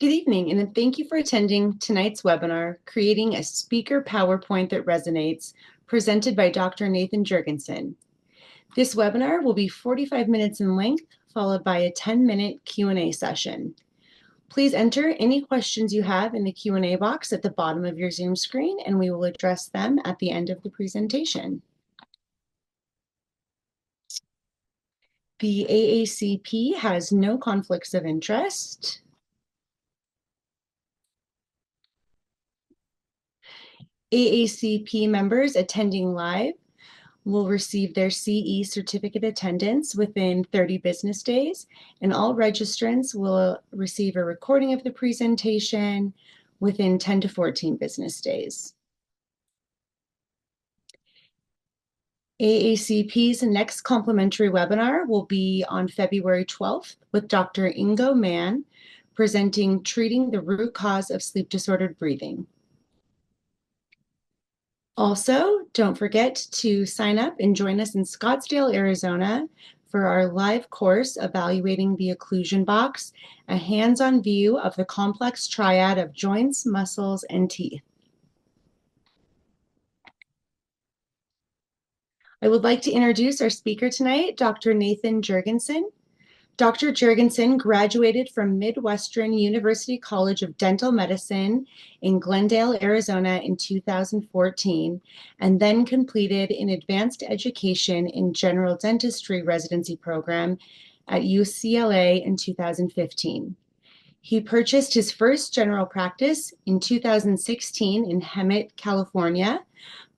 Good evening, and thank you for attending tonight's webinar, Creating a Speaker PowerPoint that Resonates, presented by Dr. Nathan Jergensen. This webinar will be 45 minutes in length, followed by a 10-minute Q&A session. Please enter any questions you have in the Q&A box at the bottom of your Zoom screen, and we will address them at the end of the presentation. The AACP has no conflicts of interest. AACP members attending live will receive their CE certificate attendance within 30 business days, and all registrants will receive a recording of the presentation within 10 to 14 business days. AACP's next complimentary webinar will be on February 12th with Dr. Ingo Mann, presenting Treating the Root Cause of Sleep Disordered Breathing. Also, don't forget to sign up and join us in Scottsdale, Arizona for our live course evaluating the occlusion box, a hands-on view of the complex triad of joints, muscles, and teeth. I would like to introduce our speaker tonight, Dr. Nathan Jergensen. Dr. Jergensen graduated from Midwestern University College of Dental Medicine in Glendale, Arizona in 2014, and then completed an advanced education in general dentistry residency program at UCLA in 2015. He purchased his first general practice in 2016 in Hemet, California,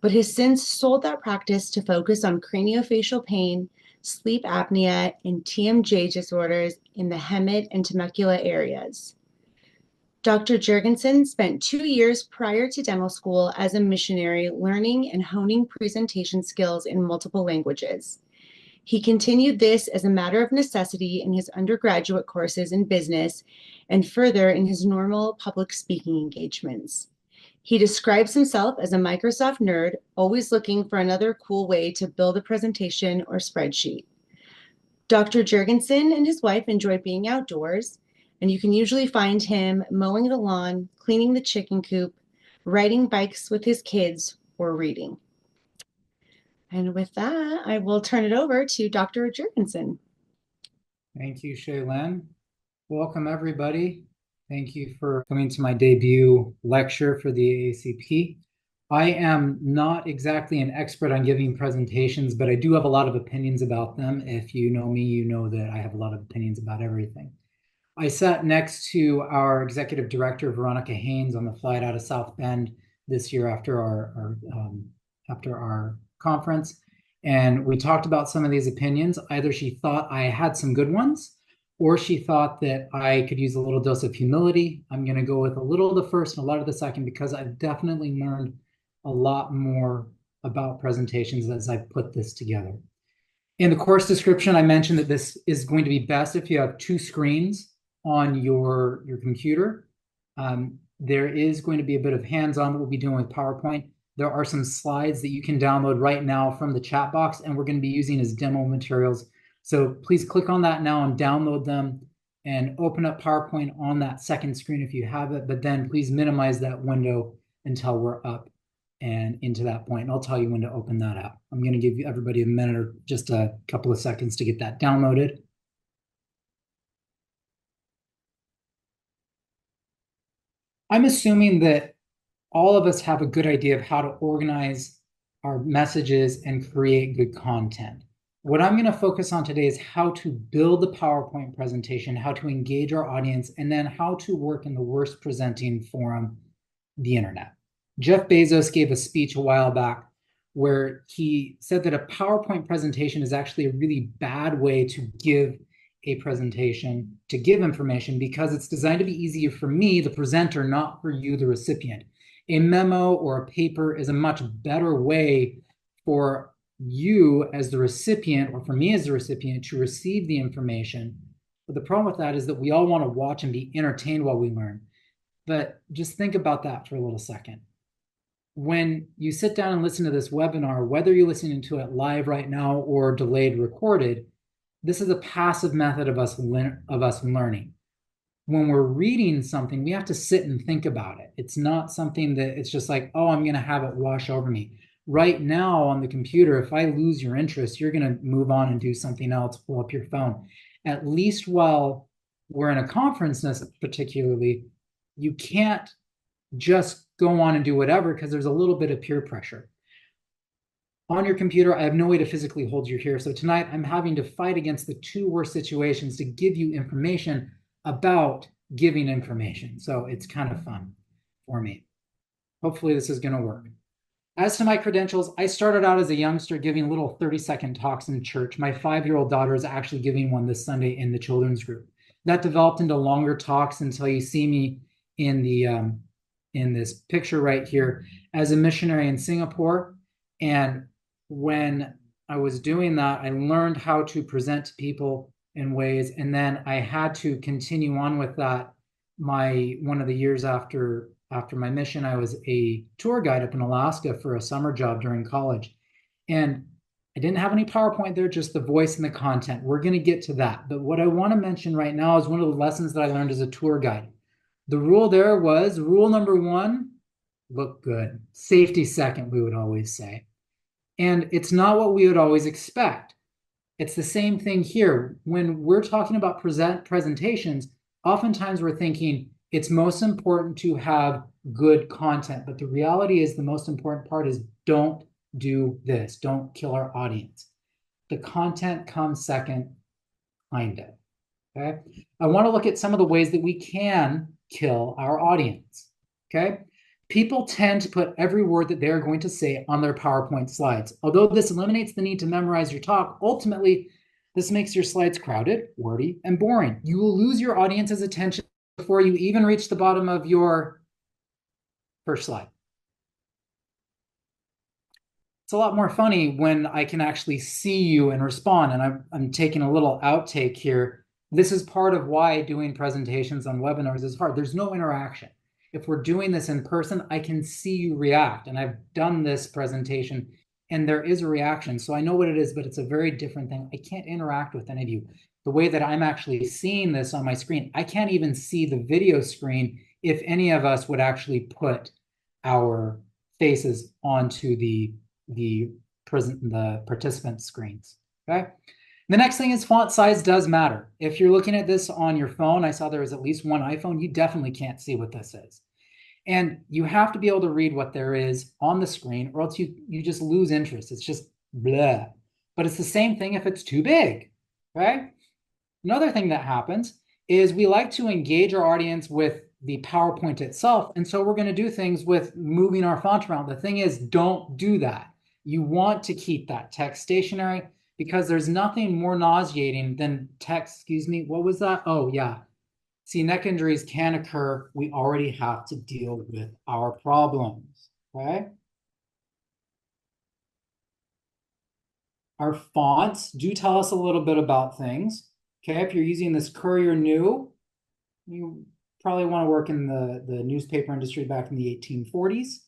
but has since sold that practice to focus on craniofacial pain, sleep apnea, and TMJ disorders in the Hemet and Temecula areas. Dr. Jergensen spent 2 years prior to dental school as a missionary learning and honing presentation skills in multiple languages. He continued this as a matter of necessity in his undergraduate courses in business and further in his normal public speaking engagements. He describes himself as a Microsoft nerd, always looking for another cool way to build a presentation or spreadsheet. Dr. Jergensen and his wife enjoy being outdoors, and you can usually find him mowing the lawn, cleaning the chicken coop, riding bikes with his kids, or reading. And with that, I will turn it over to Dr. Jergensen. Thank you, Shaylin. Welcome, everybody. Thank you for coming to my debut lecture for the AACP. I am not exactly an expert on giving presentations, but I do have a lot of opinions about them. If you know me, you know that I have a lot of opinions about everything. I sat next to our executive director, Veronica Haynes, on the flight out of South Bend this year after our conference. And we talked about some of these opinions. Either she thought I had some good ones, or she thought that I could use a little dose of humility. I'm going to go with a little of the first and a lot of the second because I've definitely learned a lot more about presentations as I put this together. In the course description, I mentioned that this is going to be best if you have 2 screens on your computer. There is going to be a bit of hands-on that we'll be doing with PowerPoint. There are some slides that you can download right now from the chat box, and we're going to be using as demo materials. So please click on that now and download them and open up PowerPoint on that second screen if you have it, but then please minimize that window until we're up and into that point. And I'll tell you when to open that up. I'm going to give everybody a minute or just a couple of seconds to get that downloaded. I'm assuming that all of us have a good idea of how to organize our messages and create good content. What I'm going to focus on today is how to build the PowerPoint presentation, how to engage our audience, and then how to work in the worst presenting forum, the internet. Jeff Bezos gave a speech a while back where he said that a PowerPoint presentation is actually a really bad way to give a presentation, to give information, because it's designed to be easier for me, the presenter, not for you, the recipient. A memo or a paper is a much better way for you as the recipient, or for me as the recipient, to receive the information. But the problem with that is that we all want to watch and be entertained while we learn. But just think about that for a little second. When you sit down and listen to this webinar, whether you're listening to it live right now or delayed recorded, this is a passive method of us learning. when we're reading something, we have to sit and think about it. It's not something that it's just like, oh, I'm going to have it wash over me. Right now on the computer, if I lose your interest, you're going to move on and do something else, pull up your phone. At least while we're in a conference, particularly, you can't just go on and do whatever because there's a little bit of peer pressure. On your computer, I have no way to physically hold you here. So tonight I'm having to fight against the two worst situations to give you information about giving information. So it's kind of fun for me. Hopefully this is going to work. As to my credentials, I started out as a youngster giving little 30-second talks in church. My 5-year-old daughter is actually giving one this Sunday in the children's group. That developed into longer talks until you see me in the in this picture right here as a missionary in Singapore. And when I was doing that, I learned how to present to people in ways, and then I had to continue on with that. One of the years after my mission, I was a tour guide up in Alaska for a summer job during college. And I didn't have any PowerPoint there, just the voice and the content. We're going to get to that. But what I want to mention right now is one of the lessons that I learned as a tour guide. The rule there was rule number 1, look good. Safety second, we would always say. And it's not what we would always expect. It's the same thing here. When we're talking about presentations, oftentimes we're thinking it's most important to have good content. But the reality is the most important part is don't do this. Don't kill our audience. The content comes second, kind of. Okay. I want to look at some of the ways that we can kill our audience. Okay. People tend to put every word that they're going to say on their PowerPoint slides. Although this eliminates the need to memorize your talk, ultimately, this makes your slides crowded, wordy, and boring. You will lose your audience's attention before you even reach the bottom of your first slide. It's a lot more funny when I can actually see you and respond, and I'm taking a little outtake here. This is part of why doing presentations on webinars is hard. There's no interaction. If we're doing this in person, I can see you react. And I've done this presentation and there is a reaction. So I know what it is, but it's a very different thing. I can't interact with any of you. The way that I'm actually seeing this on my screen, I can't even see the video screen if any of us would actually put our faces onto the participant screens. Okay. The next thing is font size does matter. If you're looking at this on your phone, I saw there was at least one iPhone, you definitely can't see what this is. And you have to be able to read what there is on the screen, or else you just lose interest. It's just blah. But it's the same thing if it's too big, right? Another thing that happens is we like to engage our audience with the PowerPoint itself. And so we're going to do things with moving our font around. The thing is, don't do that. You want to keep that text stationary because there's nothing more nauseating than text, excuse me, what was that? Oh, yeah. See, neck injuries can occur. We already have to deal with our problems, okay? Our fonts do tell us a little bit about things, okay? If you're using this Courier New, you probably want to work in the newspaper industry back in the 1840s.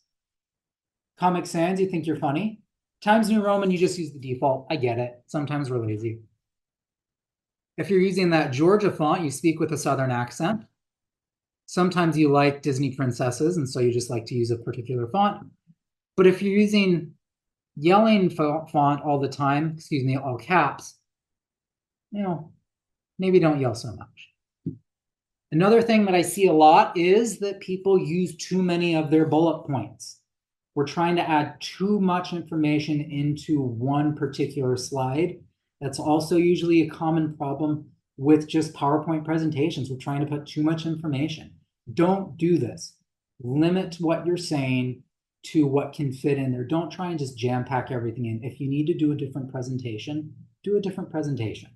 Comic Sans, you think you're funny. Times New Roman, you just use the default. I get it. Sometimes we're lazy. If you're using that Georgia font, you speak with a Southern accent. Sometimes you like Disney princesses, and so you just like to use a particular font. But if you're using yelling font all the time, excuse me, all caps, maybe don't yell so much. Another thing that I see a lot is that people use too many of their bullet points. We're trying to add too much information into one particular slide. That's also usually a common problem with just PowerPoint presentations. We're trying to put too much information. Don't do this. Limit what you're saying to what can fit in there. Don't try and just jam pack everything in. If you need to do a different presentation, do a different presentation.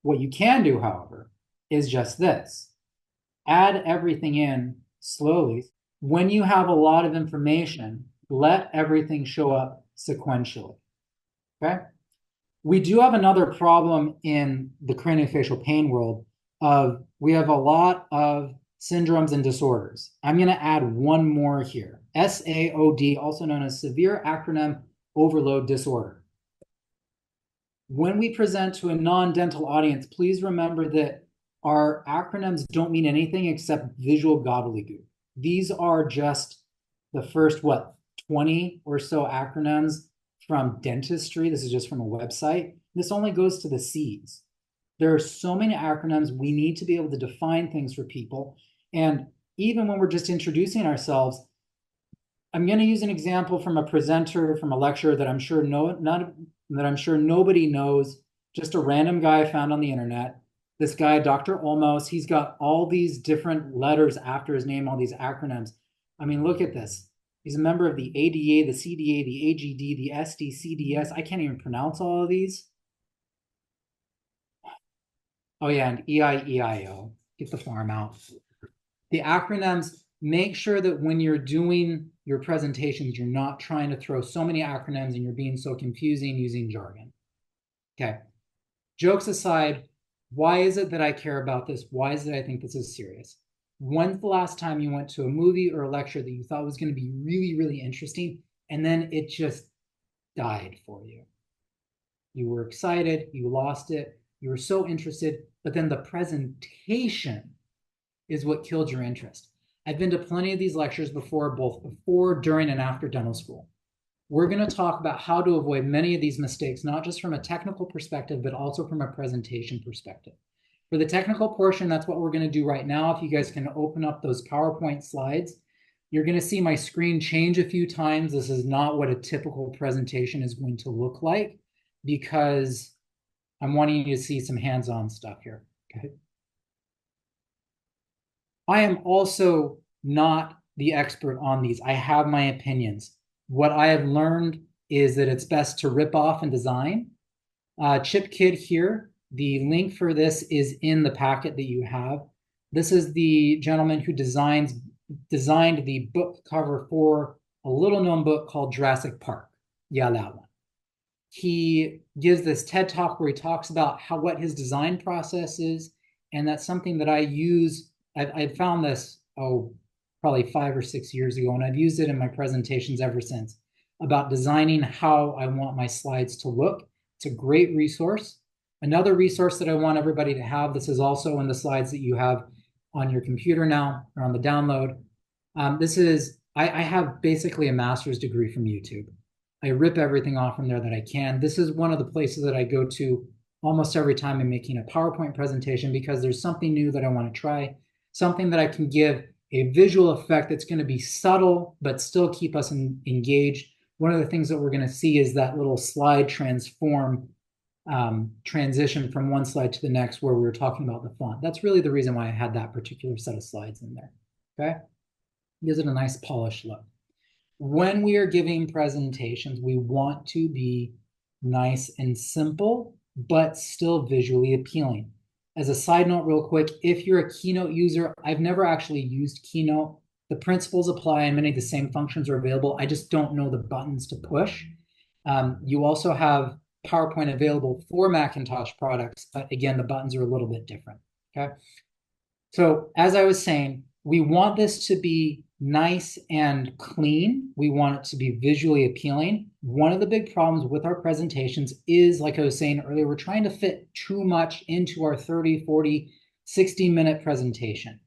What you can do, however, is just this. Add everything in slowly. When you have a lot of information, let everything show up sequentially, okay? We do have another problem in the craniofacial pain world of we have a lot of syndromes and disorders. I'm going to add one more here. SAOD, also known as severe acronym overload disorder. When we present to a non-dental audience, please remember that our acronyms don't mean anything except visual gobbledygook. These are just the first, 20 or so acronyms from dentistry. This is just from a website. This only goes to the C's. There are so many acronyms. We need to be able to define things for people. And even when we're just introducing ourselves, I'm going to use an example from a presenter from a lecture that I'm sure nobody knows, just a random guy I found on the internet. This guy, Dr. Olmos, he's got all these different letters after his name, all these acronyms. I mean, look at this. He's a member of the ADA, the CDA, the AGD, the SD, CDS. I can't even pronounce all of these. Oh yeah, and EIEIO. Get the farm out. The acronyms, make sure that when you're doing your presentations, you're not trying to throw so many acronyms and you're being so confusing using jargon. Okay. Jokes aside, why is it that I care about this? Why is it I think this is serious? When's the last time you went to a movie or a lecture that you thought was going to be really, really interesting, and then it just died for you? You were excited, you lost it, you were so interested, but then the presentation is what killed your interest. I've been to plenty of these lectures before, both before, during, and after dental school. We're going to talk about how to avoid many of these mistakes, not just from a technical perspective, but also from a presentation perspective. For the technical portion, that's what we're going to do right now. If you guys can open up those PowerPoint slides, you're going to see my screen change a few times. This is not what a typical presentation is going to look like, because I'm wanting you to see some hands-on stuff here. Okay. I am also not the expert on these. I have my opinions. What I have learned is that it's best to rip off and design. Chip Kid here, the link for this is in the packet that you have. This is the gentleman who designed the book cover for a little known book called Jurassic Park. Yeah, that one. He gives this TED Talk where he talks about what his design process is, and that's something that I use. I found this, probably 5 or 6 years ago, and I've used it in my presentations ever since, about designing how I want my slides to look. It's a great resource. Another resource that I want everybody to have, this is also in the slides that you have on your computer now, or on the download. I have basically a master's degree from YouTube. I rip everything off from there that I can. This is one of the places that I go to almost every time I'm making a PowerPoint presentation, because there's something new that I want to try, something that I can give a visual effect that's going to be subtle, but still keep us engaged. One of the things that we're going to see is that little slide transition from one slide to the next, where we were talking about the font. That's really the reason why I had that particular set of slides in there. Okay. Gives it a nice polished look. When we are giving presentations, we want to be nice and simple, but still visually appealing. As a side note, real quick, if you're a Keynote user, I've never actually used Keynote. The principles apply and many of the same functions are available. I just don't know the buttons to push. You also have PowerPoint available for Macintosh products, but again, the buttons are a little bit different. Okay. So as I was saying, we want this to be nice and clean. We want it to be visually appealing. One of the big problems with our presentations is, like I was saying earlier, we're trying to fit too much into our 30, 40, 60-minute presentation.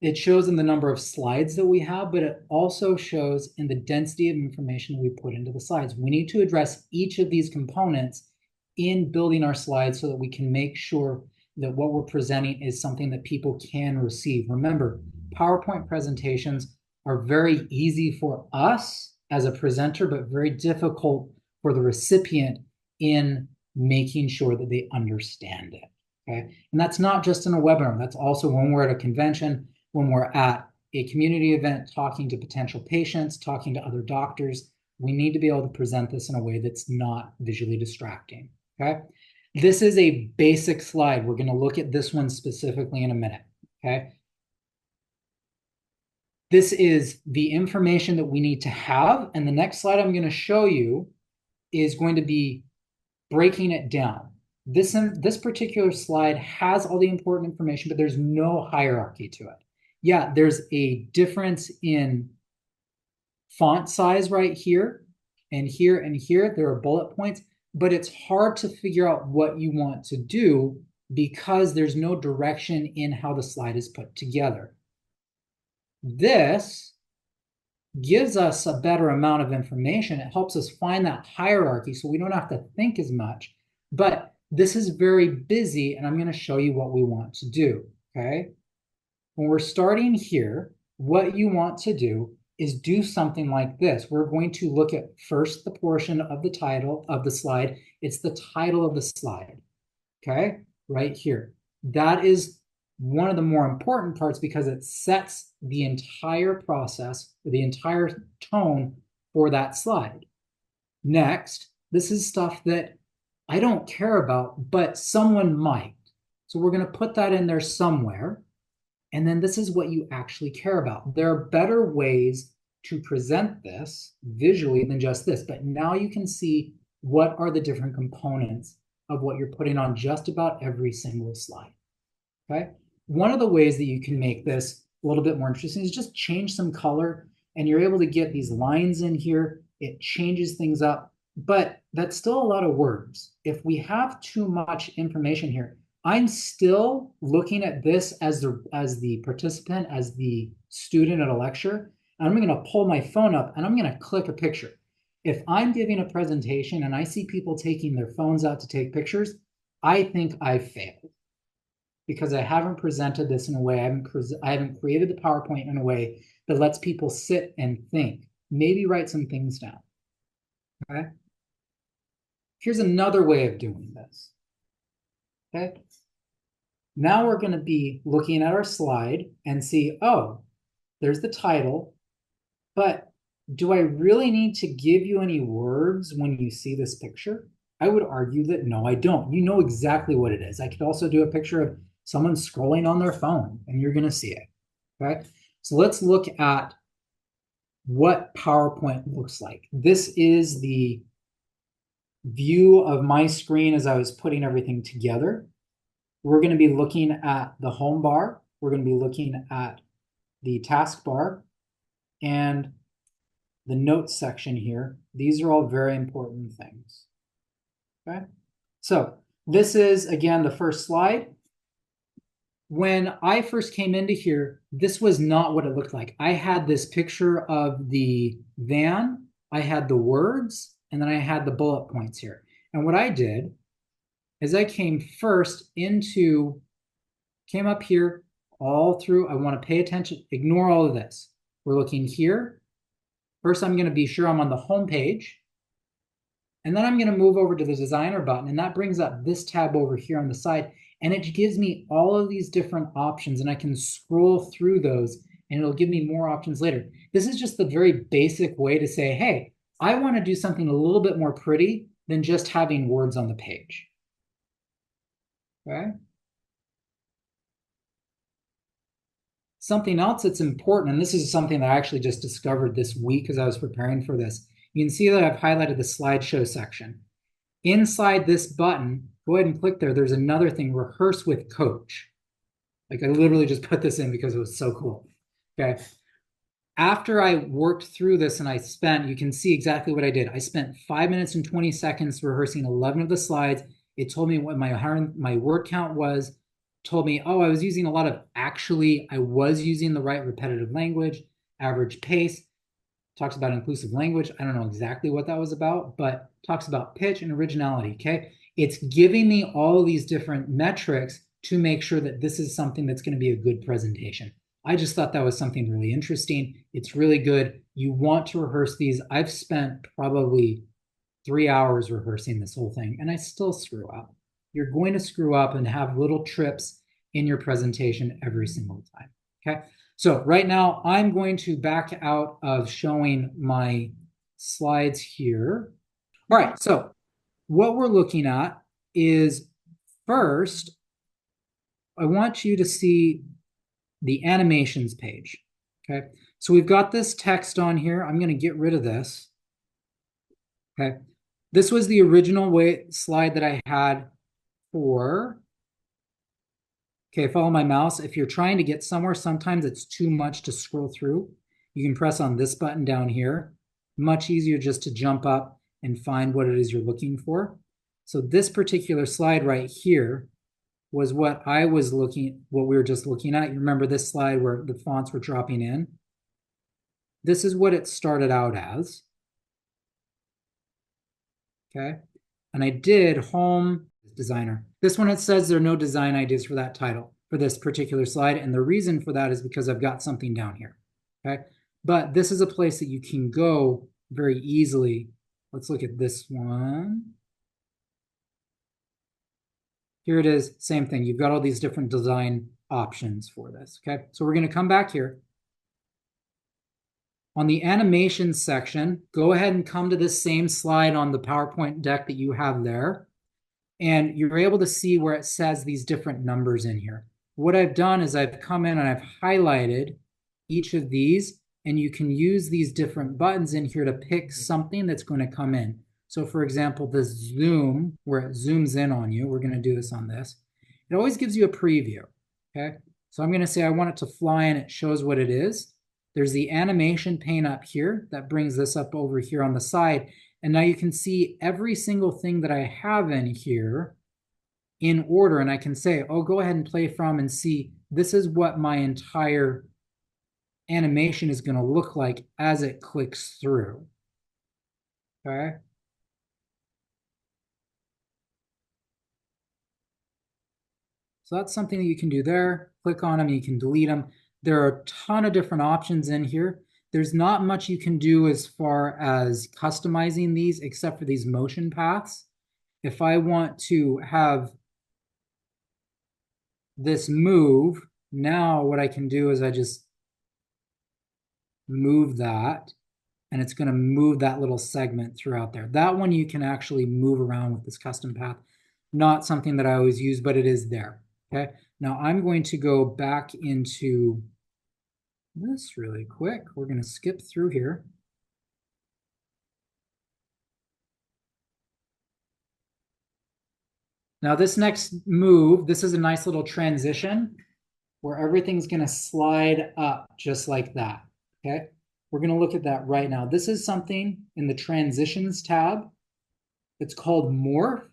It shows in the number of slides that we have, but it also shows in the density of information we put into the slides. We need to address each of these components in building our slides so that we can make sure that what we're presenting is something that people can receive. Remember, PowerPoint presentations are very easy for us as a presenter, but very difficult for the recipient in making sure that they understand it. Okay. And that's not just in a webinar. That's also when we're at a convention, when we're at a community event, talking to potential patients, talking to other doctors. We need to be able to present this in a way that's not visually distracting. Okay. This is a basic slide. We're going to look at this one specifically in a minute. Okay. This is the information that we need to have. And the next slide I'm going to show you is going to be breaking it down. This particular slide has all the important information, but there's no hierarchy to it. Yeah, there's a difference in font size right here. and here and here, there are bullet points, but it's hard to figure out what you want to do because there's no direction in how the slide is put together. This gives us a better amount of information. It helps us find that hierarchy so we don't have to think as much. But this is very busy, and I'm going to show you what we want to do, okay? When we're starting here, what you want to do is do something like this. We're going to look at first the portion of the title of the slide. It's the title of the slide, okay? Right here. That is one of the more important parts because it sets the entire process, the entire tone for that slide. Next, this is stuff that I don't care about, but someone might. So we're going to put that in there somewhere. And then this is what you actually care about. There are better ways to present this visually than just this, but now you can see what are the different components of what you're putting on just about every single slide, okay? One of the ways that you can make this a little bit more interesting is just change some color, and you're able to get these lines in here. It changes things up, but that's still a lot of words. If we have too much information here, I'm still looking at this as the participant, as the student at a lecture. And I'm going to pull my phone up and I'm going to click a picture. If I'm giving a presentation and I see people taking their phones out to take pictures, I think I failed because I haven't presented this in a way, I haven't created the PowerPoint in a way that lets people sit and think, maybe write some things down, okay? Here's another way of doing this, okay? Now we're going to be looking at our slide and see, oh, there's the title, but do I really need to give you any words when you see this picture? I would argue that no, I don't. You know exactly what it is. I could also do a picture of someone scrolling on their phone and you're going to see it, okay? So let's look at what PowerPoint looks like. This is the view of my screen as I was putting everything together. We're going to be looking at the home bar. We're going to be looking at the taskbar and the notes section here. These are all very important things. Okay, so this is, again, the first slide. When I first came into here, this was not what it looked like. I had this picture of the van, I had the words, and then I had the bullet points here. And what I did is I came up here all through. I want to pay attention, ignore all of this. We're looking here. First, I'm going to be sure I'm on the home page. And then I'm going to move over to the designer button, and that brings up this tab over here on the side. And it gives me all of these different options, and I can scroll through those, and it'll give me more options later. This is just the very basic way to say, hey, I want to do something a little bit more pretty than just having words on the page. Okay? Something else that's important, and this is something that I actually just discovered this week as I was preparing for this. You can see that I've highlighted the slideshow section. Inside this button, go ahead and click there. There's another thing, rehearse with coach. Like I literally just put this in because it was so cool. Okay. After I worked through this and you can see exactly what I did. I spent 5 minutes and 20 seconds rehearsing 11 of the slides. It told me what my word count was, told me, oh, I was using a lot of I was using the right repetitive language, average pace, talks about inclusive language. I don't know exactly what that was about, but talks about pitch and originality, okay? It's giving me all of these different metrics to make sure that this is something that's going to be a good presentation. I just thought that was something really interesting. It's really good. You want to rehearse these. I've spent probably 3 hours rehearsing this whole thing, and I still screw up. You're going to screw up and have little trips in your presentation every single time, okay? So right now, I'm going to back out of showing my slides here. All right, so what we're looking at is first, I want you to see the animations page, okay? So we've got this text on here. I'm going to get rid of this, okay? This was the original slide that I had for, okay, follow my mouse. If you're trying to get somewhere, sometimes it's too much to scroll through. You can press on this button down here. much easier just to jump up and find what it is you're looking for. So this particular slide right here was what we were just looking at. You remember this slide where the fonts were dropping in? This is what it started out as. Okay. And I did home designer. This one, it says there are no design ideas for that title for this particular slide. And the reason for that is because I've got something down here. Okay. But this is a place that you can go very easily. Let's look at this one. Here it is, same thing. You've got all these different design options for this. Okay. So we're going to come back here. On the animation section, go ahead and come to this same slide on the PowerPoint deck that you have there. And you're able to see where it says these different numbers in here. What I've done is I've come in and I've highlighted each of these, and you can use these different buttons in here to pick something that's going to come in. So for example, this zoom, where it zooms in on you, we're going to do this on this. It always gives you a preview, okay? So I'm going to say I want it to fly, and it shows what it is. There's the animation pane up here that brings this up over here on the side. And now you can see every single thing that I have in here in order. And I can say, oh, go ahead and play from and see, this is what my entire animation is going to look like as it clicks through. Okay. So that's something that you can do there. Click on them, you can delete them. There are a ton of different options in here. There's not much you can do as far as customizing these except for these motion paths. If I want to have this move, now what I can do is I just move that, and it's going to move that little segment throughout there. That one you can actually move around with this custom path. Not something that I always use, but it is there. Okay. Now I'm going to go back into this really quick. We're going to skip through here. Now this next move, this is a nice little transition where everything's going to slide up just like that. Okay. We're going to look at that right now. This is something in the transitions tab. It's called morph.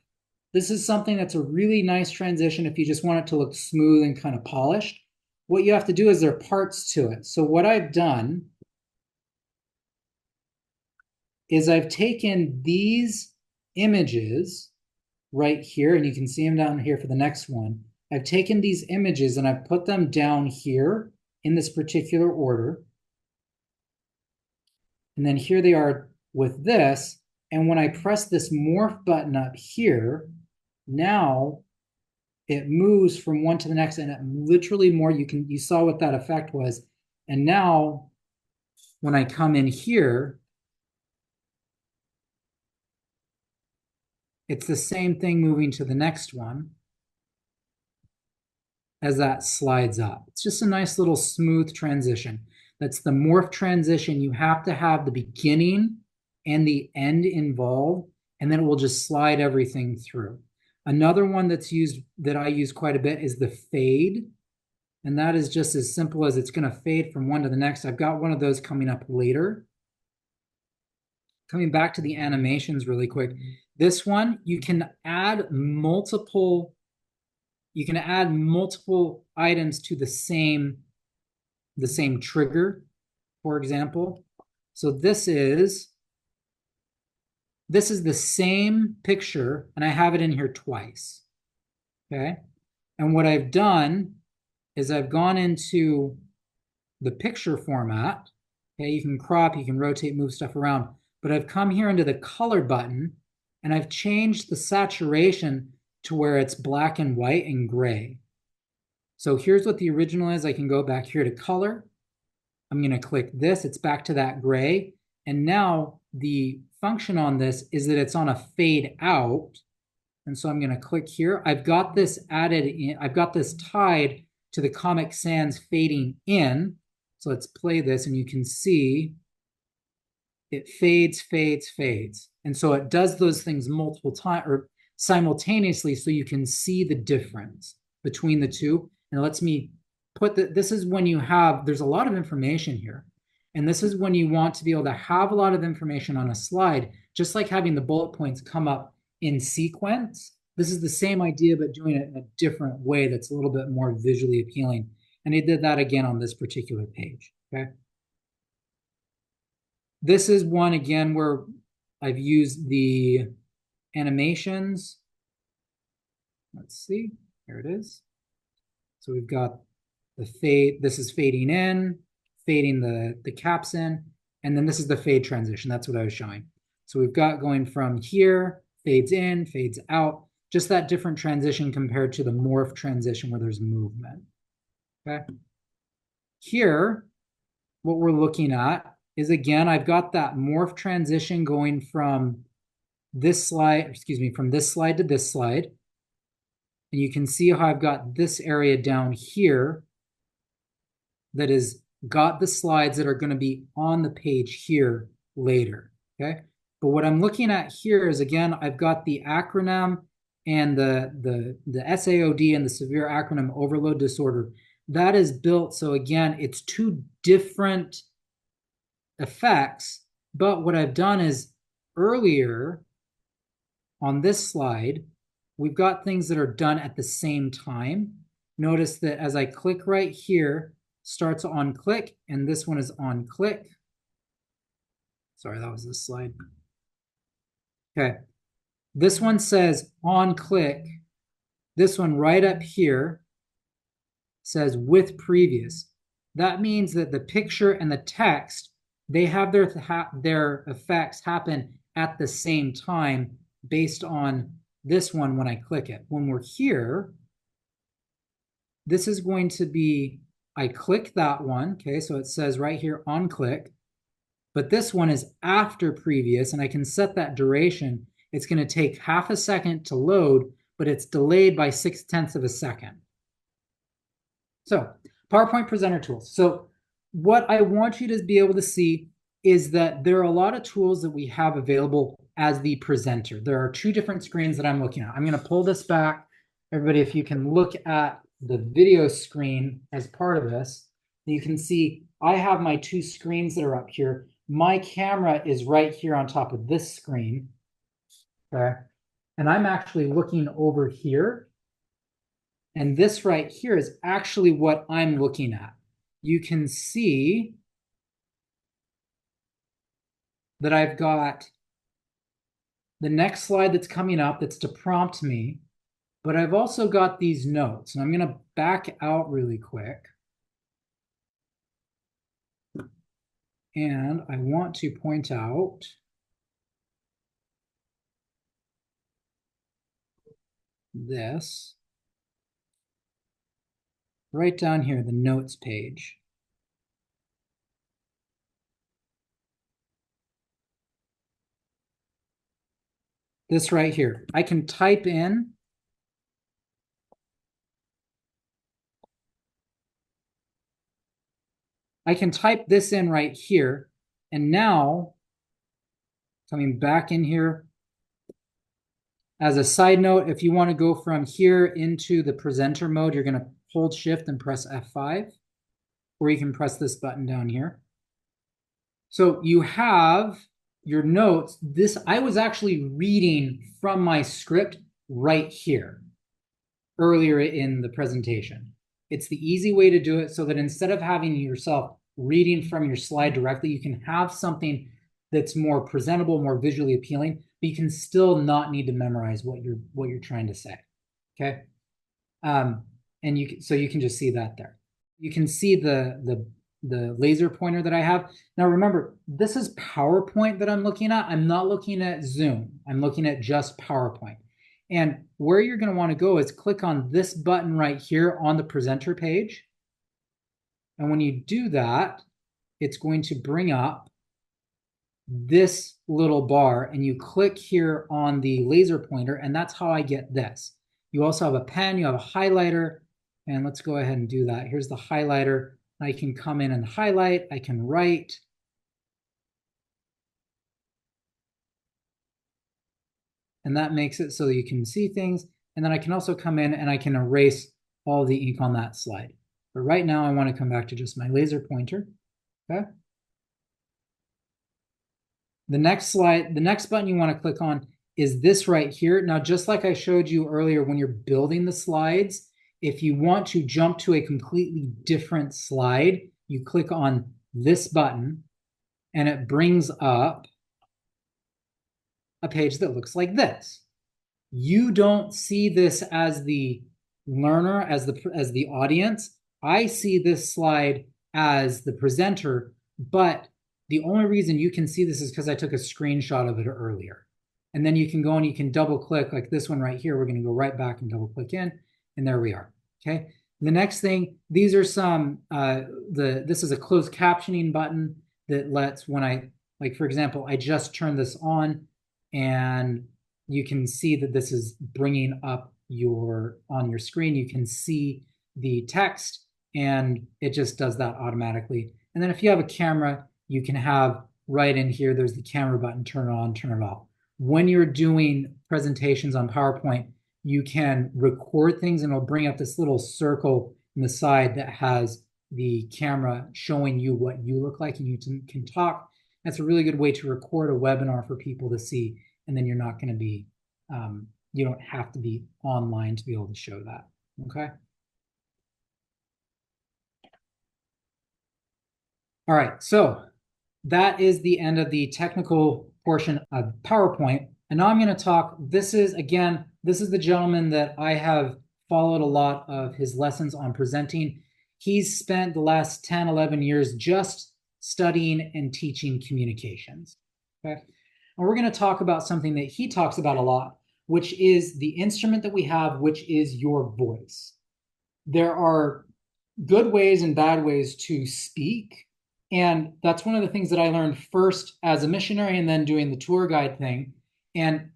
This is something that's a really nice transition if you just want it to look smooth and kind of polished. What you have to do is there are parts to it. So what I've done is I've taken these images right here, and you can see them down here for the next one. I've taken these images and I've put them down here in this particular order. And then here they are with this. And when I press this morph button up here, now it moves from one to the next, and it literally more, you saw what that effect was. And now when I come in here, it's the same thing moving to the next one as that slides up. It's just a nice little smooth transition. That's the morph transition. You have to have the beginning and the end involved, and then it will just slide everything through. Another one that I use quite a bit is the fade. And that is just as simple as it's going to fade from one to the next. I've got one of those coming up later. Coming back to the animations really quick. This one, you can add multiple items to the same trigger, for example. So this is the same picture, and I have it in here twice. Okay. And what I've done is I've gone into the picture format. Okay. You can crop, you can rotate, move stuff around, but I've come here into the color button, and I've changed the saturation to where it's black and white and gray. So here's what the original is. I can go back here to color. I'm going to click this. It's back to that gray. And now the function on this is that it's on a fade out. And so I'm going to click here. I've got this added in. I've got this tied to the Comic Sans fading in. So let's play this, and you can see it fades, fades, fades. And so it does those things multiple times or simultaneously, so you can see the difference between the two. And it lets me put this is when you have, there's a lot of information here. And this is when you want to be able to have a lot of information on a slide, just like having the bullet points come up in sequence. This is the same idea, but doing it in a different way that's a little bit more visually appealing. And he did that again on this particular page, okay? This is one, again, where I've used the animations. Let's see, here it is. So we've got the fade, this is fading in, fading the caps in, and then this is the fade transition. That's what I was showing. So we've got going from here, fades in, fades out, just that different transition compared to the morph transition where there's movement, okay? Here, what we're looking at is, again, I've got that morph transition going from this slide, excuse me, from this slide to this slide. And you can see how I've got this area down here that is got the slides that are going to be on the page here later, okay? But what I'm looking at here is, again, I've got the acronym and the SAOD and the severe acronym overload disorder. That is built, so again, it's two different effects, but what I've done is earlier on this slide, we've got things that are done at the same time. Notice that as I click right here, starts on click, and this one is on click. Sorry, that was this slide. Okay, this one says on click. This one right up here says with previous. That means that the picture and the text, they have their effects happen at the same time based on this one when I click it. When we're here, this is going to be, I click that one, okay, so it says right here on click, but this one is after previous, and I can set that duration. It's going to take half a second to load, but it's delayed by 0.6 of a second. So, PowerPoint presenter tools. So, what I want you to be able to see is that there are a lot of tools that we have available as the presenter. There are two different screens that I'm looking at. I'm going to pull this back. Everybody, if you can look at the video screen as part of this, you can see I have my two screens that are up here. My camera is right here on top of this screen, okay? And I'm actually looking over here. And this right here is actually what I'm looking at. You can see that I've got the next slide that's coming up that's to prompt me, but I've also got these notes. And I'm going to back out really quick. And I want to point out this right down here, the notes page. This right here, I can type in this in right here, and now coming back in here, as a side note, if you want to go from here into the presenter mode, you're going to hold shift and press F5, or you can press this button down here. So you have your notes. This, I was actually reading from my script right here earlier in the presentation. It's the easy way to do it so that instead of having yourself reading from your slide directly, you can have something that's more presentable, more visually appealing, but you can still not need to memorize what you're trying to say. Okay, and so you can just see that there. You can see the laser pointer that I have. Now remember, this is PowerPoint that I'm looking at. I'm not looking at Zoom. I'm looking at just PowerPoint. And where you're going to want to go is click on this button right here on the presenter page. And when you do that, it's going to bring up this little bar, and you click here on the laser pointer, and that's how I get this. You also have a pen, you have a highlighter, and let's go ahead and do that. Here's the highlighter. I can come in and highlight, I can write. And that makes it so you can see things. And then I can also come in and I can erase all the ink on that slide. But right now I want to come back to just my laser pointer, okay? The next button you want to click on is this right here. Now, just like I showed you earlier when you're building the slides, if you want to jump to a completely different slide, you click on this button and it brings up a page that looks like this. You don't see this as the learner, as the audience. I see this slide as the presenter, but the only reason you can see this is because I took a screenshot of it earlier. And then you can go and you can double click like this one right here. We're going to go right back and double click in, and there we are. Okay. The next thing, these are some, this is a closed captioning button that lets when like for example, I just turned this on and you can see that this is bringing up on your screen. You can see the text and it just does that automatically. And then if you have a camera, you can have right in here, there's the camera button, turn it on, turn it off. When you're doing presentations on PowerPoint, you can record things and it'll bring up this little circle in the side that has the camera showing you what you look like and you can talk. That's a really good way to record a webinar for people to see. And then you're not going to be, you don't have to be online to be able to show that. Okay. All right. So that is the end of the technical portion of PowerPoint. And now I'm going to talk, this is the gentleman that I have followed a lot of his lessons on presenting. He's spent the last 10, 11 years just studying and teaching communications. Okay. And we're going to talk about something that he talks about a lot, which is the instrument that we have, which is your voice. There are good ways and bad ways to speak. And that's one of the things that I learned first as a missionary and then doing the tour guide thing. And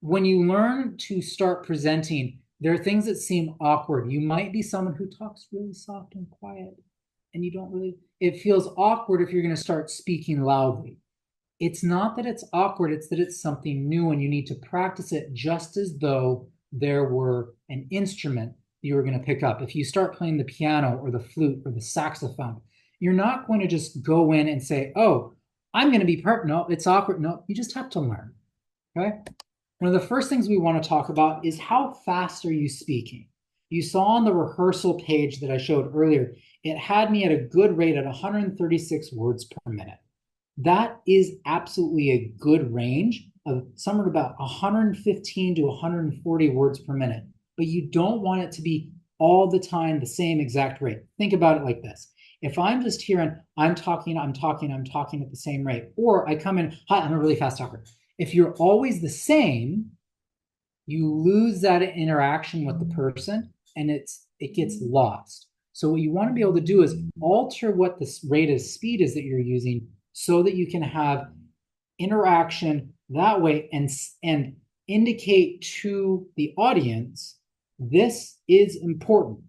when you learn to start presenting, there are things that seem awkward. You might be someone who talks really soft and quiet, and you don't really, it feels awkward if you're going to start speaking loudly. It's not that it's awkward, it's that it's something new and you need to practice it just as though there were an instrument you were going to pick up. If you start playing the piano or the flute or the saxophone, you're not going to just go in and say, oh, I'm going to be perfect. No, it's awkward. No, you just have to learn. Okay. One of the first things we want to talk about is how fast are you speaking? You saw on the rehearsal page that I showed earlier, it had me at a good rate at 136 words per minute. That is absolutely a good range of somewhere about 115 to 140 words per minute, but you don't want it to be all the time the same exact rate. Think about it like this. If I'm just hearing, I'm talking at the same rate, or I come in, hi, I'm a really fast talker. If you're always the same, you lose that interaction with the person and it gets lost. So what you want to be able to do is alter what the rate of speed is that you're using so that you can have interaction that way and indicate to the audience, this is important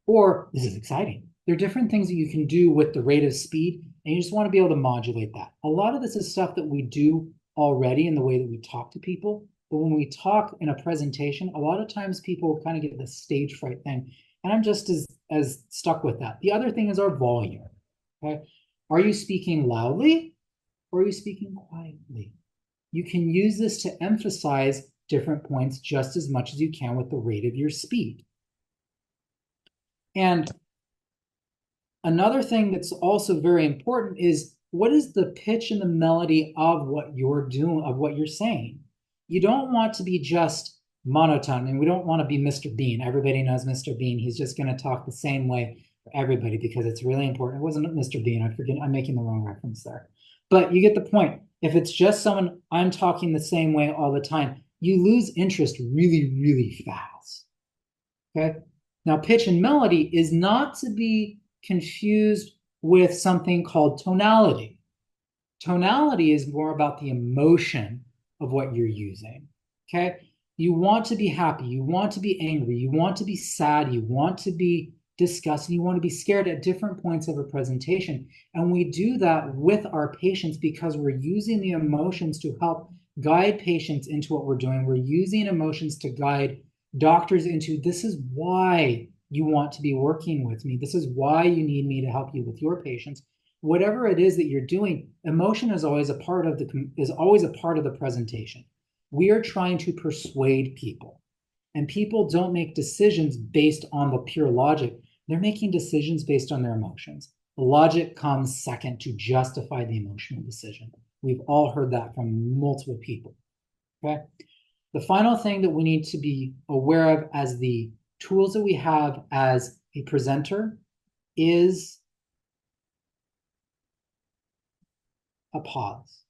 or this is exciting. There are different things that you can do with the rate of speed, and you just want to be able to modulate that. A lot of this is stuff that we do already in the way that we talk to people, but when we talk in a presentation, a lot of times people kind of get the stage fright thing, and I'm just as stuck with that. The other thing is our volume. Okay, are you speaking loudly or are you speaking quietly? You can use this to emphasize different points just as much as you can with the rate of your speed. And another thing that's also very important is what is the pitch and the melody of what you're doing, of what you're saying. You don't want to be just monotone, and we don't want to be Mr. Bean. Everybody knows Mr. Bean. He's just going to talk the same way for everybody because it's really important. It wasn't Mr. Bean. I forget. I'm making the wrong reference there. But you get the point. If it's just someone, I'm talking the same way all the time, you lose interest really, really fast. Okay? Now, pitch and melody is not to be confused with something called tonality. Tonality is more about the emotion of what you're using. Okay? You want to be happy, you want to be angry, you want to be sad, you want to be disgusted, you want to be scared at different points of a presentation. And we do that with our patients because we're using the emotions to help guide patients into what we're doing. We're using emotions to guide doctors into, this is why you want to be working with me. This is why you need me to help you with your patients. whatever it is that you're doing, emotion is always a part of the presentation. We are trying to persuade people, and people don't make decisions based on the pure logic. They're making decisions based on their emotions. The logic comes second to justify the emotional decision. We've all heard that from multiple people. Okay. The final thing that we need to be aware of as the tools that we have as a presenter is a pause.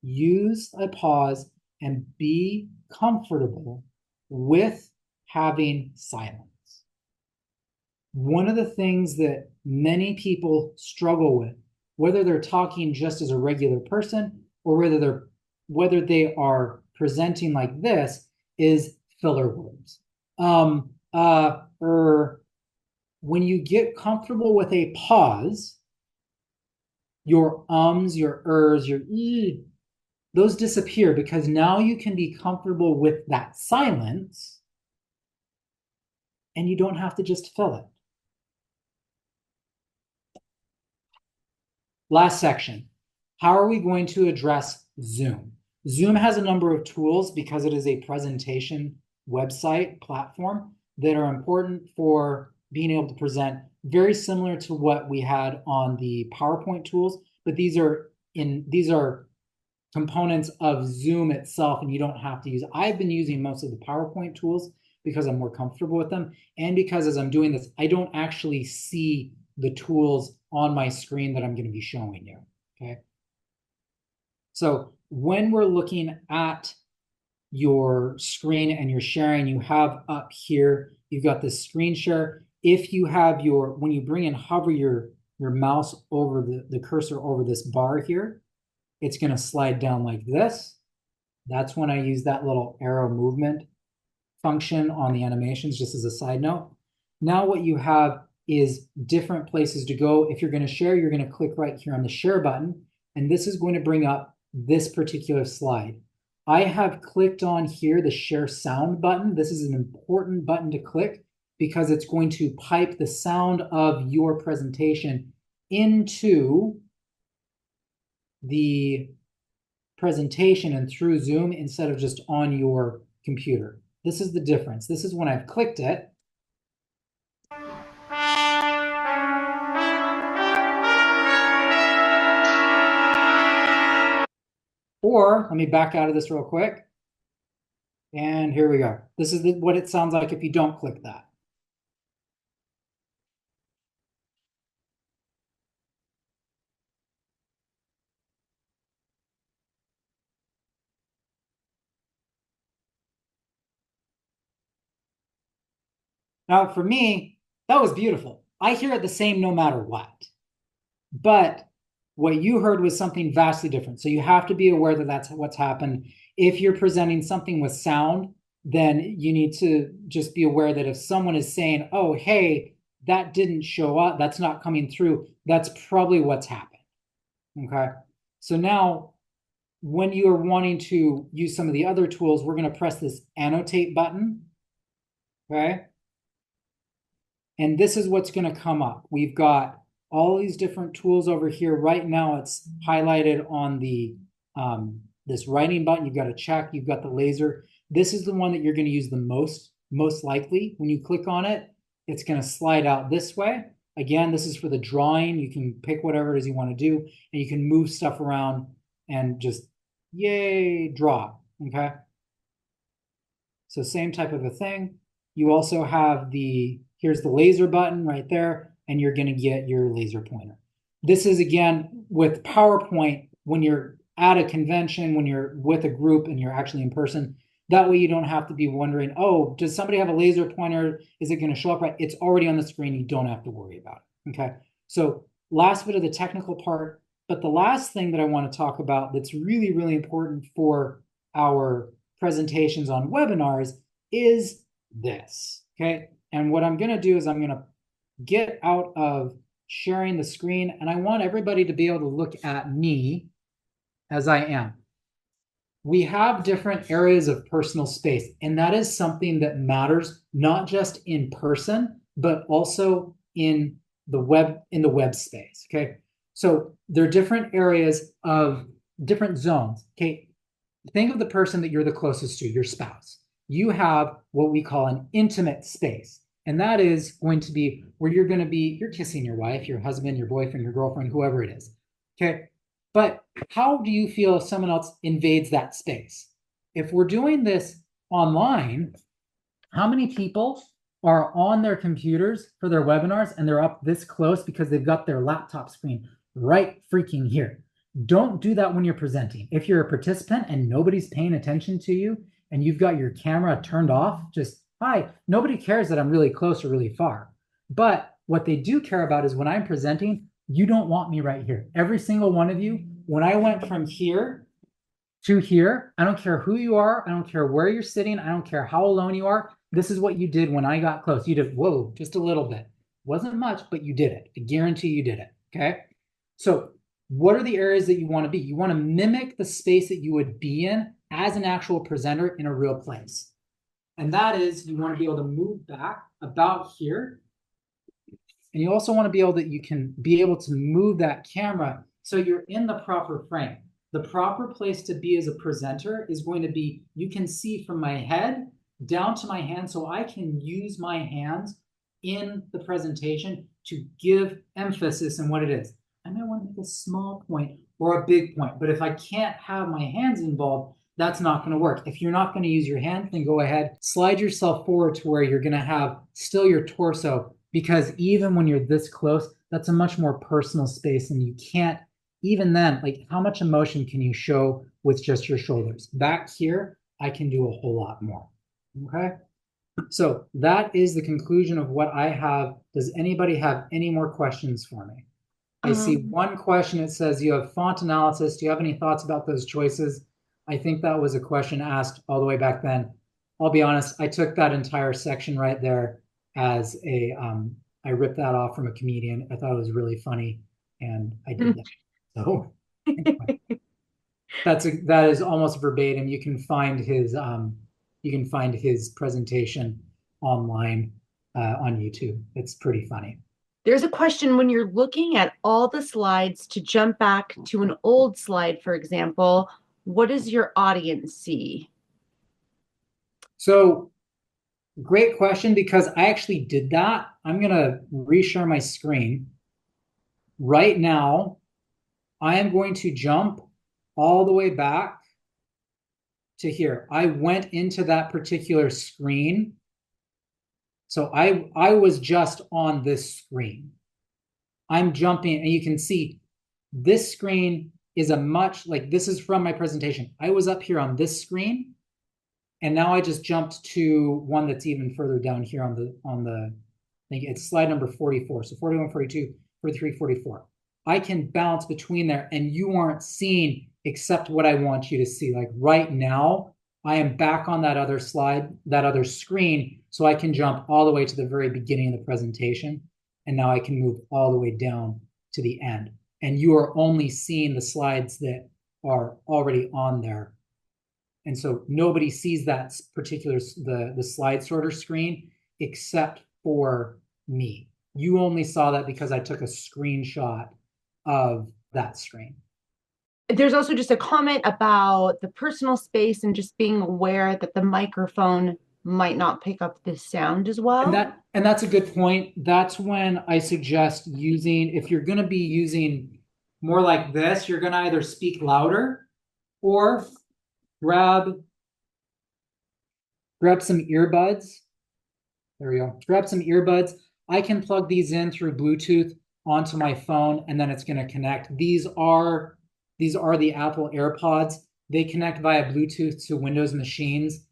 Use a pause and be comfortable with having silence. One of the things that many people struggle with, whether they're talking just as a regular person or whether they are presenting like this, is filler words. When you get comfortable with a pause, your ums, your ers, your those disappear, because now you can be comfortable with that silence and you don't have to just fill it. Last section. How are we going to address Zoom? Zoom has a number of tools because it is a presentation website platform that are important for being able to present, very similar to what we had on the PowerPoint tools, but these are components of Zoom itself, and you don't have to use. I've been using most of the PowerPoint tools because I'm more comfortable with them, and because as I'm doing this, I don't actually see the tools on my screen that I'm going to be showing you. Okay. So when we're looking at your screen and you're sharing, you have up here, you've got this screen share. If you have when you bring and hover your mouse over the cursor over this bar here, it's going to slide down like this. That's when I use that little arrow movement function on the animations, just as a side note. Now what you have is different places to go. If you're going to share, you're going to click right here on the share button, and this is going to bring up this particular slide. I have clicked on here the share sound button. This is an important button to click because it's going to pipe the sound of your presentation into the presentation and through Zoom instead of just on your computer. This is the difference. This is when I've clicked it. Or let me back out of this real quick. And here we go. This is what it sounds like if you don't click that. Now, for me, that was beautiful. I hear it the same no matter what. But what you heard was something vastly different. So you have to be aware that that's what's happened. If you're presenting something with sound, then you need to just be aware that if someone is saying, oh, hey, that didn't show up, that's not coming through, that's probably what's happened. Okay. So now when you are wanting to use some of the other tools, we're going to press this annotate button. Okay. And this is what's going to come up. We've got all these different tools over here. Right now, it's highlighted on the this writing button. You've got a check. You've got the laser. This is the one that you're going to use the most likely. When you click on it, it's going to slide out this way. Again, this is for the drawing. You can pick whatever it is you want to do, and you can move stuff around and just, yay, draw. Okay. So same type of a thing. You also have here's the laser button right there, and you're going to get your laser pointer. This is, again, with PowerPoint, when you're at a convention, when you're with a group and you're actually in person, that way you don't have to be wondering, oh, does somebody have a laser pointer? Is it going to show up right? It's already on the screen. You don't have to worry about it. Okay. So last bit of the technical part, but the last thing that I want to talk about that's really, really important for our presentations on webinars is this. Okay. And what I'm going to do is I'm going to get out of sharing the screen, and I want everybody to be able to look at me as I am. We have different areas of personal space, and that is something that matters not just in person, but also in the web space. Okay. So there are different areas of different zones. Okay. Think of the person that you're the closest to, your spouse. You have what we call an intimate space. And that is going to be where you're kissing your wife, your husband, your boyfriend, your girlfriend, whoever it is. Okay. But how do you feel if someone else invades that space? If we're doing this online, how many people are on their computers for their webinars and they're up this close because they've got their laptop screen right freaking here? Don't do that when you're presenting. If you're a participant and nobody's paying attention to you and you've got your camera turned off, just hi, nobody cares that I'm really close or really far. But what they do care about is when I'm presenting, you don't want me right here. Every single one of you, when I went from here to here, I don't care who you are. I don't care where you're sitting. I don't care how alone you are. This is what you did when I got close. You did, whoa, just a little bit. Wasn't much, but you did it. I guarantee you did it. Okay. So what are the areas that you want to be? You want to mimic the space that you would be in as an actual presenter in a real place. And that is, you want to be able to move back about here. And you also want to be able that you can be able to move that camera so you're in the proper frame. The proper place to be as a presenter is going to be, you can see from my head down to my hands, so I can use my hands in the presentation to give emphasis in what it is. I might want to make a small point or a big point, but if I can't have my hands involved, that's not going to work. If you're not going to use your hands, then go ahead, slide yourself forward to where you're going to have still your torso, because even when you're this close, that's a much more personal space, and you can't, even then, like, how much emotion can you show with just your shoulders? Back here, I can do a whole lot more. Okay. So that is the conclusion of what I have. Does anybody have any more questions for me? I see one question. It says, you have font analysis. Do you have any thoughts about those choices? I think that was a question asked all the way back then. I'll be honest, I took that entire section right there as a, I ripped that off from a comedian. I thought it was really funny, and I did that. So that is almost verbatim. You can find his presentation online on YouTube. It's pretty funny. There's a question when you're looking at all the slides to jump back to an old slide, for example, what does your audience see? So great question, because I actually did that. I'm going to reshare my screen. Right now, I am going to jump all the way back to here. I went into that particular screen. So I was just on this screen. I'm jumping, and you can see this screen is a much, like, this is from my presentation. I was up here on this screen, and now I just jumped to one that's even further down here on the I think it's slide number 44. So 41, 42, 43, 44. I can bounce between there, and you aren't seeing except what I want you to see. Like right now, I am back on that other slide, that other screen, so I can jump all the way to the very beginning of the presentation. And now I can move all the way down to the end. And you are only seeing the slides that are already on there. And so nobody sees that particular, the slide sorter screen except for me. You only saw that because I took a screenshot of that screen. There's also just a comment about the personal space and just being aware that the microphone might not pick up this sound as well. And that's a good point. That's when I suggest using, if you're going to be using more like this, you're going to either speak louder or grab some earbuds. There we go. Grab some earbuds. I can plug these in through Bluetooth onto my phone, and then it's going to connect. These are the Apple AirPods. They connect via Bluetooth to Windows machines.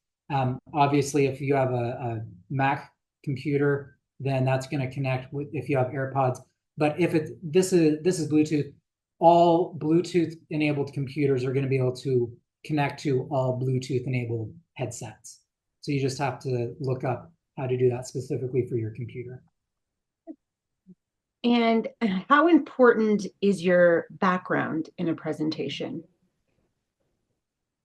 Obviously, if you have a Mac computer, then that's going to connect with if you have AirPods. But if this is Bluetooth, all Bluetooth enabled computers are going to be able to connect to all Bluetooth enabled headsets. So you just have to look up how to do that specifically for your computer. And how important is your background in a presentation?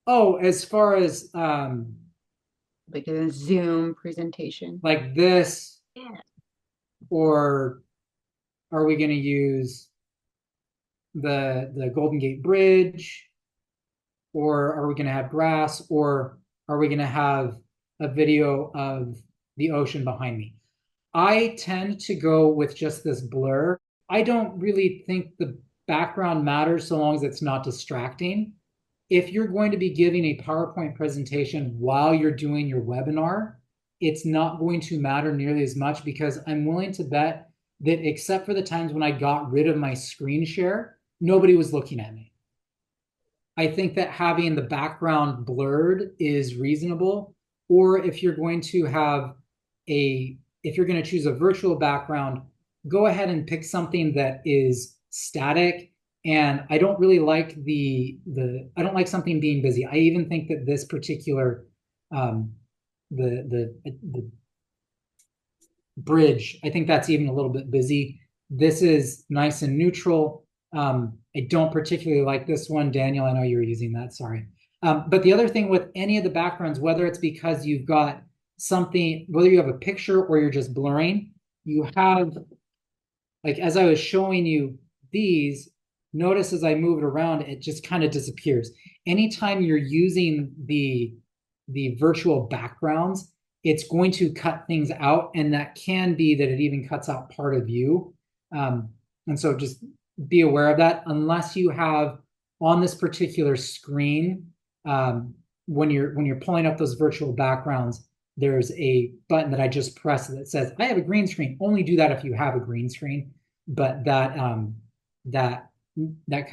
Oh, as far as like a Zoom presentation? like this, Yeah. or Are we going to use the Golden Gate Bridge? Or are we going to have grass? Or are we going to have a video of the ocean behind me? I tend to go with just this blur. I don't really think the background matters so long as it's not distracting. If you're going to be giving a PowerPoint presentation while you're doing your webinar, it's not going to matter nearly as much, because I'm willing to bet that except for the times when I got rid of my screen share, nobody was looking at me. I think that having the background blurred is reasonable. Or if you're going to have if you're going to choose a virtual background, go ahead and pick something that is static. And I don't really like I don't like something being busy. I even think that this particular the bridge, I think that's even a little bit busy. This is nice and neutral. I don't particularly like this one. Daniel, I know you were using that, sorry. But the other thing with any of the backgrounds, whether it's because you've got something, whether you have a picture or you're just blurring, you have, like as I was showing you these, notice as I move it around, it just kind of disappears. Anytime you're using the virtual backgrounds, it's going to cut things out, and that can be that it even cuts out part of you. And so just be aware of that, unless you have on this particular screen, when you're pulling up those virtual backgrounds, there's a button that I just pressed that says, I have a green screen. Only do that if you have a green screen, but that kind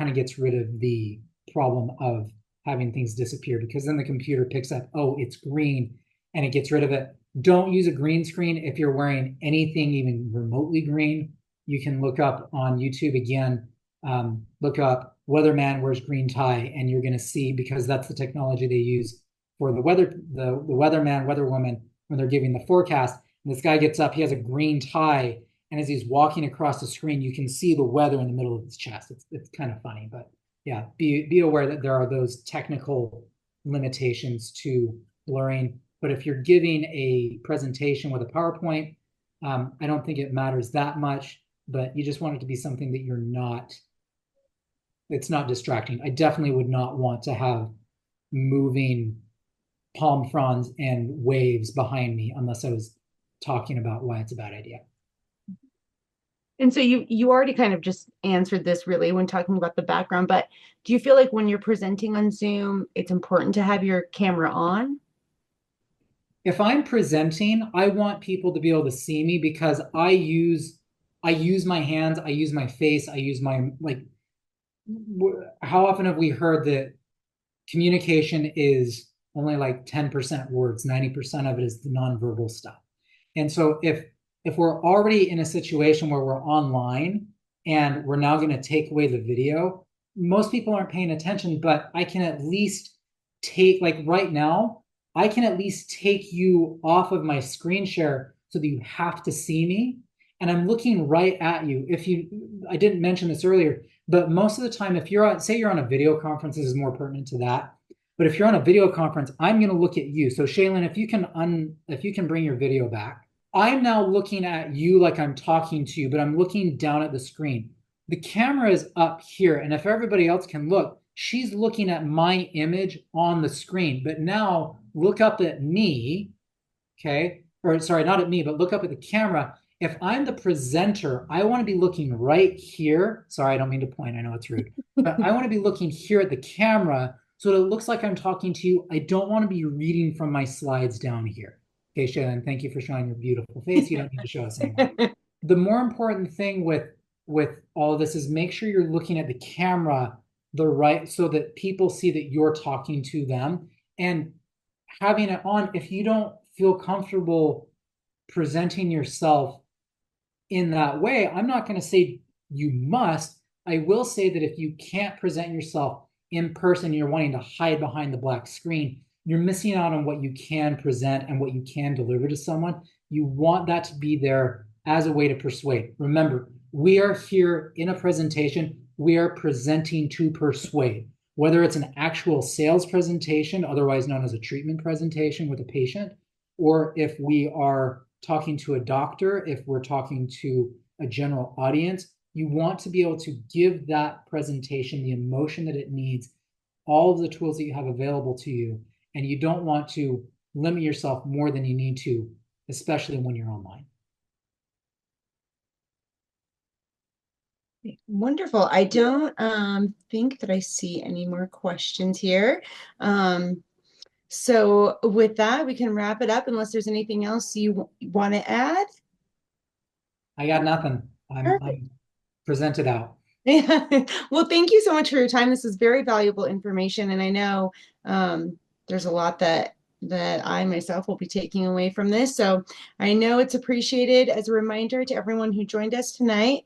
of gets rid of the problem of having things disappear, because then the computer picks up, oh, it's green, and it gets rid of it. Don't use a green screen if you're wearing anything even remotely green. You can look up on YouTube again, look up weatherman wears green tie, and you're going to see, because that's the technology they use for the weatherman, weatherwoman, when they're giving the forecast. And this guy gets up, he has a green tie, and as he's walking across the screen, you can see the weather in the middle of his chest. It's kind of funny, but yeah, be aware that there are those technical limitations to blurring. But if you're giving a presentation with a PowerPoint, I don't think it matters that much, but you just want it to be something that it's not distracting. I definitely would not want to have moving palm fronds and waves behind me unless I was talking about why it's a bad idea. And so you already kind of just answered this really when talking about the background, but do you feel like when you're presenting on Zoom, it's important to have your camera on? If I'm presenting, I want people to be able to see me, because I use my hands, I use my face, I use my, like, how often have we heard that communication is only like 10% words, 90% of it is the nonverbal stuff. And so if we're already in a situation where we're online and we're now going to take away the video, most people aren't paying attention, but I can at least take, like right now, I can at least take you off of my screen share so that you have to see me. And I'm looking right at you. I didn't mention this earlier, but most of the time, if say you're on a video conference, this is more pertinent to that. But if you're on a video conference, I'm going to look at you. So Shaylin, if you can bring your video back, I'm now looking at you like I'm talking to you, but I'm looking down at the screen. The camera is up here, and if everybody else can look, she's looking at my image on the screen. But now look up at me, okay? Or sorry, not at me, but look up at the camera. If I'm the presenter, I want to be looking right here. Sorry, I don't mean to point. I know it's rude. But I want to be looking here at the camera so that it looks like I'm talking to you. I don't want to be reading from my slides down here. Okay, Shannon, thank you for showing your beautiful face. You don't need to show us anymore. The more important thing with all of this is make sure you're looking at the camera so that people see that you're talking to them. And having it on, if you don't feel comfortable presenting yourself in that way, I'm not going to say you must. I will say that if you can't present yourself in person, you're wanting to hide behind the black screen, you're missing out on what you can present and what you can deliver to someone. You want that to be there as a way to persuade. Remember, we are here in a presentation. We are presenting to persuade. Whether it's an actual sales presentation, otherwise known as a treatment presentation with a patient, or if we are talking to a doctor, if we're talking to a general audience, you want to be able to give that presentation the emotion that it needs, all of the tools that you have available to you, and you don't want to limit yourself more than you need to, especially when you're online. Wonderful. I don't think that I see any more questions here. So with that, we can wrap it up unless there's anything else you want to add. I got nothing. Perfect. I'm presented out. Yeah. Well, thank you so much for your time. This is very valuable information, and I know there's a lot that I myself will be taking away from this. So I know it's appreciated. As a reminder to everyone who joined us tonight,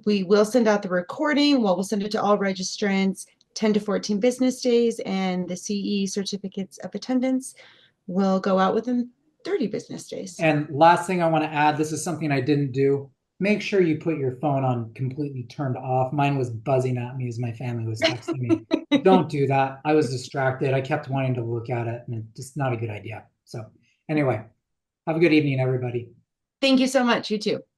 we will send out the recording. Well, we'll send it to all registrants 10 to 14 business days, and the CE certificates of attendance will go out within 30 business days. And last thing I want to add, this is something I didn't do. Make sure you put your phone on completely turned off. Mine was buzzing at me as my family was texting me. Don't do that. I was distracted. I kept wanting to look at it, and it's just not a good idea. So, anyway, have a good evening, everybody. Thank you so much. You too.